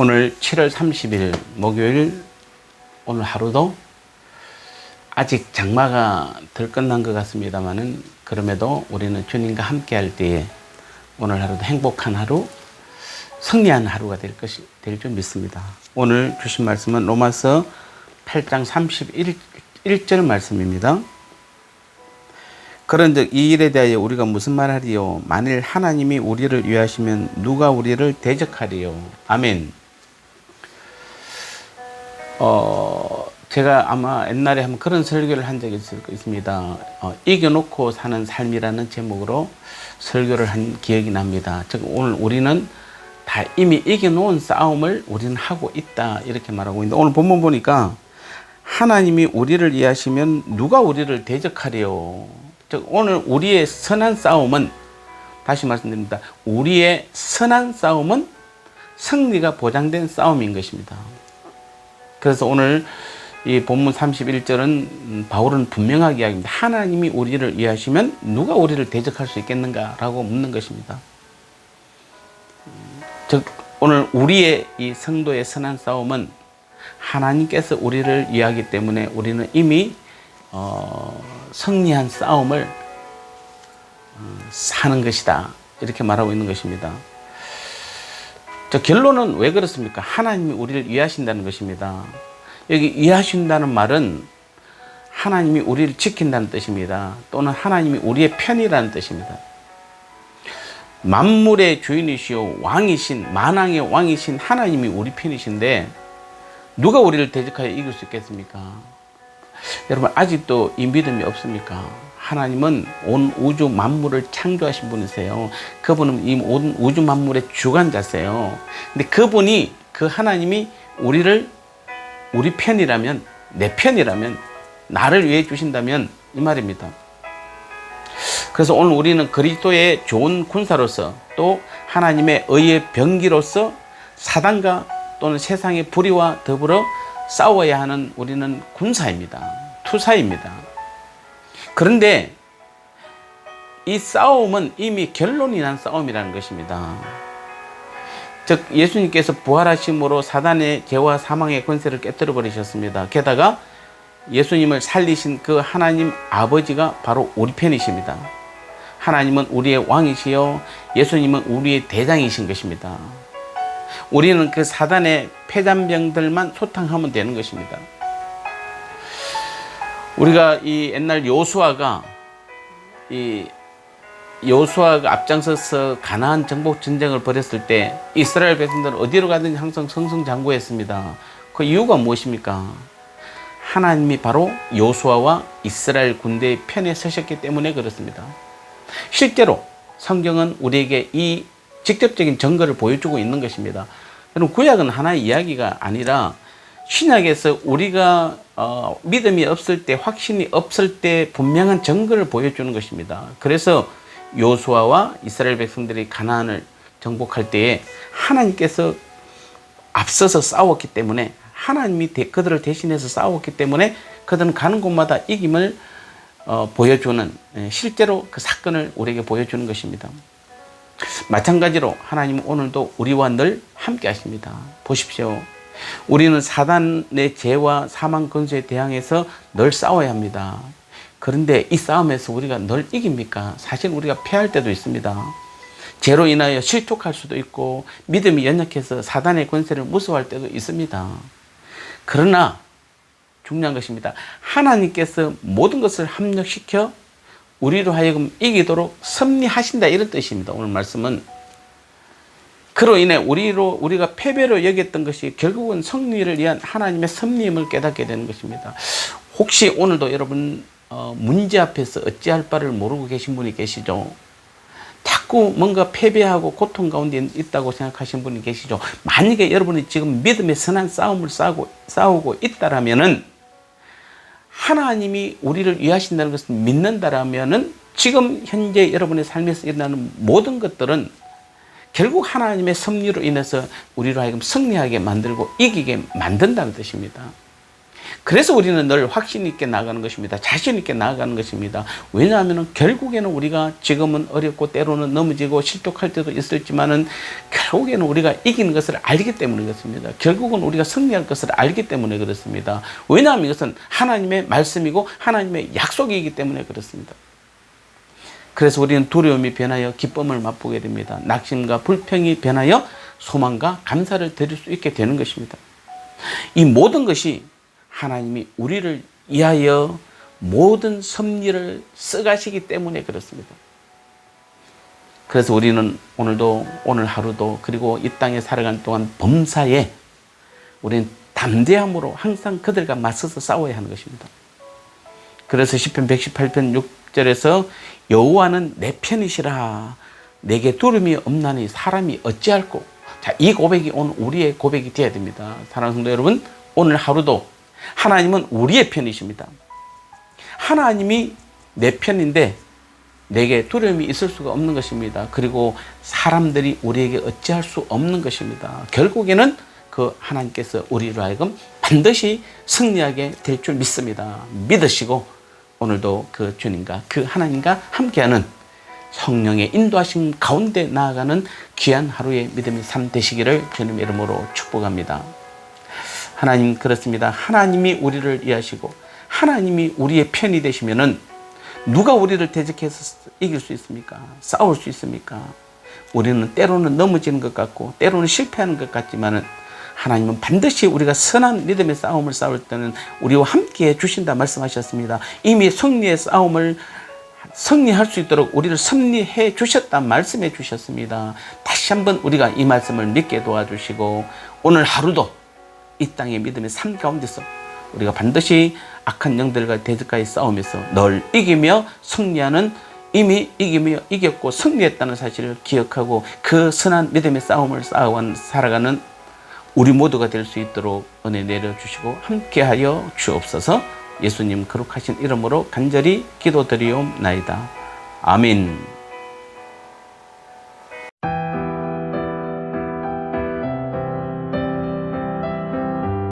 오늘 7월 30일 목요일, 오늘 하루도 아직 장마가 덜 끝난 것 같습니다만은 그럼에도 우리는 주님과 함께 할 때에 오늘 하루도 행복한 하루, 승리한 하루가 될 줄 믿습니다. 오늘 주신 말씀은 로마서 8장 31절 말씀입니다. 그런즉 이 일에 대하여 우리가 무슨 말하리요? 만일 하나님이 우리를 위하시면 누가 우리를 대적하리요? 아멘. 제가 아마 옛날에 한번 그런 설교를 한 적이 있습니다. 이겨놓고 사는 삶이라는 제목으로 설교를 한 기억이 납니다. 즉 오늘 우리는 다 이미 이겨놓은 싸움을 우리는 하고 있다, 이렇게 말하고 있는데, 오늘 본문 보니까 하나님이 우리를 위하시면 누가 우리를 대적하리요? 즉 오늘 우리의 선한 싸움은, 다시 말씀드립니다, 우리의 선한 싸움은 승리가 보장된 싸움인 것입니다. 그래서 오늘 이 본문 31절은 바울은 분명하게 이야기합니다. 하나님이 우리를 위하시면 누가 우리를 대적할 수 있겠는가 라고 묻는 것입니다. 즉 오늘 우리의 이 성도의 선한 싸움은 하나님께서 우리를 위하기 때문에 우리는 이미 승리한 싸움을 사는 것이다, 이렇게 말하고 있는 것입니다. 결론은 왜 그렇습니까? 하나님이 우리를 위하신다는 것입니다. 여기 위하신다는 말은 하나님이 우리를 지킨다는 뜻입니다. 또는 하나님이 우리의 편이라는 뜻입니다. 만물의 주인이시오 왕이신, 만왕의 왕이신 하나님이 우리 편이신데 누가 우리를 대적하여 이길 수 있겠습니까? 여러분, 아직도 이 믿음이 없습니까? 하나님은 온 우주 만물을 창조하신 분이세요. 그분은 이 온 우주 만물의 주관자세요. 근데 그분이, 그 하나님이 우리 편이라면, 내 편이라면, 나를 위해 주신다면 이 말입니다. 그래서 오늘 우리는 그리스도의 좋은 군사로서, 또 하나님의 의의 병기로서 사단과 또는 세상의 불의와 더불어 싸워야 하는 우리는 군사입니다. 투사입니다. 그런데 이 싸움은 이미 결론이 난 싸움이라는 것입니다. 즉 예수님께서 부활하심으로 사단의 죄와 사망의 권세를 깨뜨려 버리셨습니다. 게다가 예수님을 살리신 그 하나님 아버지가 바로 우리 편이십니다. 하나님은 우리의 왕이시요 예수님은 우리의 대장이신 것입니다. 우리는 그 사단의 폐잔병들만 소탕하면 되는 것입니다. 우리가 이 옛날 여호수아가 앞장서서 가나안 정복 전쟁을 벌였을 때 이스라엘 백성들은 어디로 가든지 항상 승승장구했습니다. 그 이유가 무엇입니까? 하나님이 바로 여호수아와 이스라엘 군대의 편에 서셨기 때문에 그렇습니다. 실제로 성경은 우리에게 이 직접적인 증거를 보여주고 있는 것입니다. 여러분, 구약은 하나의 이야기가 아니라 신약에서 우리가 믿음이 없을 때, 확신이 없을 때 분명한 증거를 보여주는 것입니다. 그래서 여호수아와 이스라엘 백성들이 가나안을 정복할 때에 하나님께서 앞서서 싸웠기 때문에, 하나님이 그들을 대신해서 싸웠기 때문에 그들은 가는 곳마다 이김을 보여주는, 실제로 그 사건을 우리에게 보여주는 것입니다. 마찬가지로 하나님은 오늘도 우리와 늘 함께 하십니다. 보십시오. 우리는 사단의 죄와 사망 권세에 대항해서 늘 싸워야 합니다. 그런데 이 싸움에서 우리가 늘 이깁니까? 사실 우리가 패할 때도 있습니다. 죄로 인하여 실족할 수도 있고 믿음이 연약해서 사단의 권세를 무서워할 때도 있습니다. 그러나 중요한 것입니다. 하나님께서 모든 것을 합력시켜 우리로 하여금 이기도록 섭리하신다, 이런 뜻입니다. 오늘 말씀은 그로 인해 우리가 패배로 여겼던 것이 결국은 승리를 위한 하나님의 섭리임을 깨닫게 되는 것입니다. 혹시 오늘도 여러분 문제 앞에서 어찌할 바를 모르고 계신 분이 계시죠? 자꾸 뭔가 패배하고 고통 가운데 있다고 생각하시는 분이 계시죠? 만약에 여러분이 지금 믿음의 선한 싸움을 싸우고 있다라면은, 하나님이 우리를 위하신다는 것을 믿는다라면은, 지금 현재 여러분의 삶에서 일어나는 모든 것들은 결국 하나님의 섭리로 인해서 우리로 하여금 승리하게 만들고 이기게 만든다는 뜻입니다. 그래서 우리는 늘 확신 있게 나아가는 것입니다. 자신 있게 나아가는 것입니다. 왜냐하면 결국에는 우리가 지금은 어렵고 때로는 넘어지고 실족할 때도 있을지만은 결국에는 우리가 이기는 것을 알기 때문에 그렇습니다. 결국은 우리가 승리할 것을 알기 때문에 그렇습니다. 왜냐하면 이것은 하나님의 말씀이고 하나님의 약속이기 때문에 그렇습니다. 그래서 우리는 두려움이 변하여 기쁨을 맛보게 됩니다. 낙심과 불평이 변하여 소망과 감사를 드릴 수 있게 되는 것입니다. 이 모든 것이 하나님이 우리를 위하여 모든 섭리를 써가시기 때문에 그렇습니다. 그래서 우리는 오늘 하루도 그리고 이 땅에 살아가는 동안 범사에 우리는 담대함으로 항상 그들과 맞서서 싸워야 하는 것입니다. 그래서 시편 118편 6절에서 여호와는 내 편이시라 내게 두려움이 없나니 사람이 어찌할꼬. 자, 이 고백이 오늘 우리의 고백이 되어야 됩니다. 사랑하는 성도 여러분, 오늘 하루도 하나님은 우리의 편이십니다. 하나님이 내 편인데 내게 두려움이 있을 수가 없는 것입니다. 그리고 사람들이 우리에게 어찌할 수 없는 것입니다. 결국에는 그 하나님께서 우리로 하여금 반드시 승리하게 될 줄 믿습니다. 믿으시고 오늘도 그 주님과 그 하나님과 함께하는 성령의 인도하심 가운데 나아가는 귀한 하루의 믿음의 삶 되시기를 주님의 이름으로 축복합니다. 하나님 그렇습니다. 하나님이 우리를 이해하시고 하나님이 우리의 편이 되시면은 누가 우리를 대적해서 이길 수 있습니까? 싸울 수 있습니까? 우리는 때로는 넘어지는 것 같고 때로는 실패하는 것 같지만은 하나님은 반드시 우리가 선한 믿음의 싸움을 싸울 때는 우리와 함께 해주신다 말씀하셨습니다. 이미 승리의 싸움을 승리할 수 있도록 우리를 승리해 주셨다 말씀해 주셨습니다. 다시 한번 우리가 이 말씀을 믿게 도와주시고 오늘 하루도 이 땅의 믿음의 삶 가운데서 우리가 반드시 악한 영들과 대적과의 싸움에서 늘 이기며 승리하는 이미 이기며 이겼고 승리했다는 사실을 기억하고 그 선한 믿음의 싸움을 살아가는 우리 모두가 될 수 있도록 은혜 내려주시고 함께하여 주옵소서. 예수님 거룩하신 이름으로 간절히 기도드리옵나이다. 아멘.